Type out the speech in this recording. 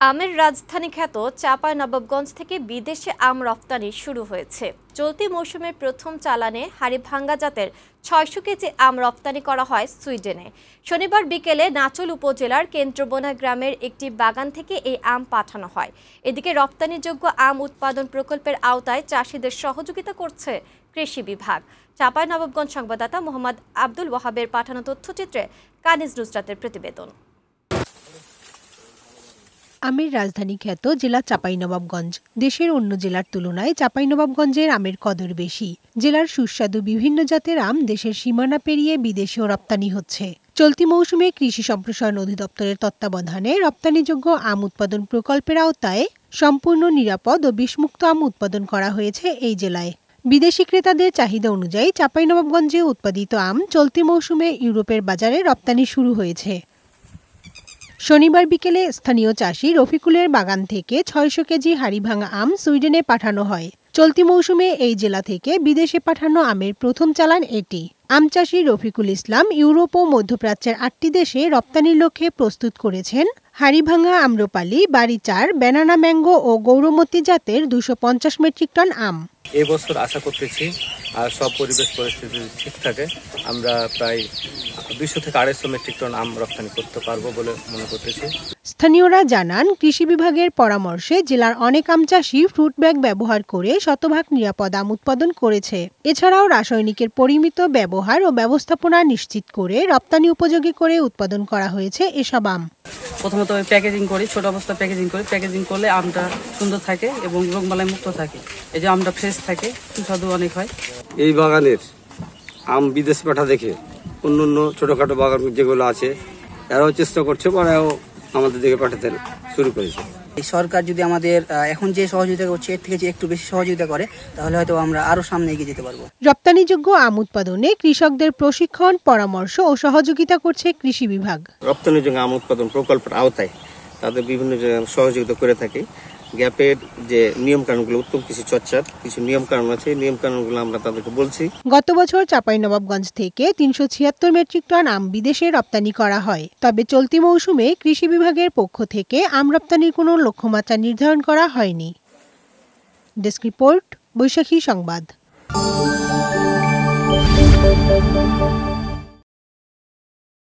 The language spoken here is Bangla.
আমের রাজধানী খ্যাত চাঁপাইনবাবগঞ্জ থেকে বিদেশে আম রপ্তানি শুরু হয়েছে। চলতি মৌসুমের প্রথম চালানে হাড়িভাঙ্গা জাতের ৬০০ কেজি আম রপ্তানি করা হয় সুইডেনে। শনিবার বিকেলে নাচল উপজেলার কেন্দ্রবনা গ্রামের একটি বাগান থেকে এই আম পাঠানো হয়। এদিকে রপ্তানিযোগ্য আম উৎপাদন প্রকল্পের আওতায় চাষিদের সহযোগিতা করছে কৃষি বিভাগ। চাঁপাইনবাবগঞ্জ সংবাদদাতা মোহাম্মদ আব্দুল ওয়াহাবের পাঠানো তথ্যচিত্রে কানিজ নুসরাতের প্রতিবেদন। আমের রাজধানী খ্যাত জেলা চাঁপাইনবাবগঞ্জ। দেশের অন্য জেলার তুলনায় চাঁপাইনবাবগঞ্জের আমের কদর বেশি। জেলার সুস্বাদু বিভিন্ন জাতের আম দেশের সীমানা পেরিয়ে বিদেশেও রপ্তানি হচ্ছে। চলতি মৌসুমে কৃষি সম্প্রসারণ অধিদপ্তরের তত্ত্বাবধানে রপ্তানিযোগ্য আম উৎপাদন প্রকল্পের আওতায় সম্পূর্ণ নিরাপদ ও বিষমুক্ত আম উৎপাদন করা হয়েছে এই জেলায়। বিদেশি ক্রেতাদের চাহিদা অনুযায়ী চাঁপাইনবাবগঞ্জে উৎপাদিত আম চলতি মৌসুমে ইউরোপের বাজারে রপ্তানি শুরু হয়েছে। শনিবার বিকেলে স্থানীয় চাষি রফিকুলের বাগান থেকে ৬০০ কেজি হাড়িভাঙা আম সুইডেনে পাঠানো হয়। চলতি মৌসুমে এই জেলা থেকে বিদেশে পাঠানো আমের প্রথম চালান এটি। আম চাষি রফিকুল ইসলাম ইউরোপ ও মধ্যপ্রাচ্যের ৮টি দেশে রপ্তানির লক্ষ্যে প্রস্তুত করেছেন হাড়িভাঙা, আম্রপালি, বাড়িচার, ব্যানানা ম্যাঙ্গো ও গৌরমতি জাতের ২৫০ মেট্রিক টন আম। এবছর আশা করতেছি আর সব পরিবেশ পরিস্থিতি ঠিক থাকে আমরা প্রায় ২০০ থেকে ২৫০ মেট্রিক টন আম রপ্তানি করতে পারবো বলে মনে করতেছি। স্থানীয়রা জানান, কৃষি বিভাগের পরামর্শে জেলার অনেক আম চাষি ফ্রুট ব্যাগ ব্যবহার করে শতভাগ নিরাপদ আম উৎপাদন করেছে। এছাড়াও রাসায়নিকের পরিমিত ব্যবহার ও ব্যবস্থাপনা নিশ্চিত করে রপ্তানি উপযোগী করে উৎপাদন করা হয়েছে এসব আম। প্রথমত প্যাকেজিং করি, ছোট অবস্থা প্যাকেজিং করলে আমটা সুন্দর থাকে এবং রোগবালাই মুক্ত থাকে। এই যে আমটা ফ্রেশ থাকে, সুস্বাদু অনেক হয়। এই বাগানের আম বিদেশ পাঠা দেখে অন্য ছোটখাটো বাগান যেগুলো আছে এরাও চেষ্টা করছে, ওরাও আমাদের দিকে পাঠাতে শুরু করেছে। সরকার যদি আমাদের এখন যে সহযোগিতা করছে এর থেকে যে একটু বেশি সহযোগিতা করে তাহলে হয়তো আমরা আরো সামনে এগিয়ে যেতে পারবো। রপ্তানিযোগ্য আম উৎপাদনে কৃষকদের প্রশিক্ষণ, পরামর্শ ও সহযোগিতা করছে কৃষি বিভাগ। রপ্তানিযোগ্য আম উৎপাদন প্রকল্পের আওতায় তাদের বিভিন্ন সহযোগিতা করে থাকে। গ্যাপের যে নিয়মকানুনগুলো, উত্তম কৃষি চর্চার কিছু নিয়মকানুন আছে, নিয়মকানুনগুলো আমরা তাদেরকে বলছি। গত বছর চাঁপাইনবাবগঞ্জ থেকে ৩৭৬ মেট্রিক টন আম বিদেশে রপ্তানি করা হয়। তবে চলতি মৌসুমে কৃষি বিভাগের পক্ষ থেকে আম রপ্তানির কোনো লক্ষ্যমাত্রা নির্ধারণ করা হয়নি। ডেস্ক রিপোর্ট, বৈশাখী সংবাদ।